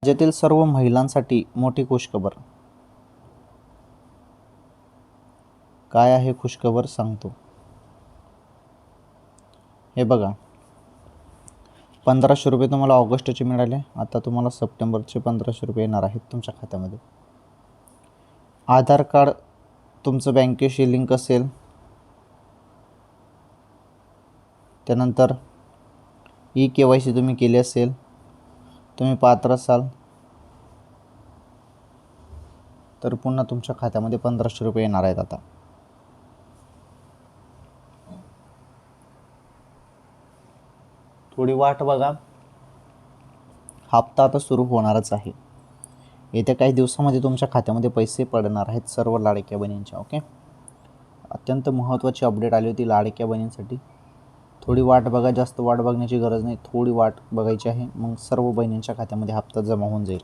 राज्यातील सर्व महिलांसाठी मोठी खुशखबर. काय आहे खुशखबर सांगतो. हे बघा, 1500 रुपये तुम्हाला ऑगस्टचे मिळाले. आता तुम्हाला सप्टेंबरचे 1500 रुपये येणार आहेत तुमच्या खात्यामध्ये. आधार कार्ड तुमचं बँकेशी लिंक असेल, त्यानंतर KYC तुम्ही केली असेल, तुम्ही पात्र असाल तर पुन्हा तुमच्या खात्यामध्ये 1500 रुपये येणार आहेत. आता थोडी वाट बघा, हप्ता आता सुरू होणारच आहे. येत्या काही दिवसामध्ये तुमच्या खात्यामध्ये पैसे पडणार आहेत सर्व लाडक्या बहिणींच्या. ओके, अत्यंत महत्त्वाची अपडेट आली होती लाडक्या बहिणींसाठी. थोडी वाट बघा, जास्त वाट बघण्याची गरज नाही, थोडी वाट बघायची आहे, मग सर्व बहिणींच्या खात्यामध्ये हप्ता जमा होऊन जाईल.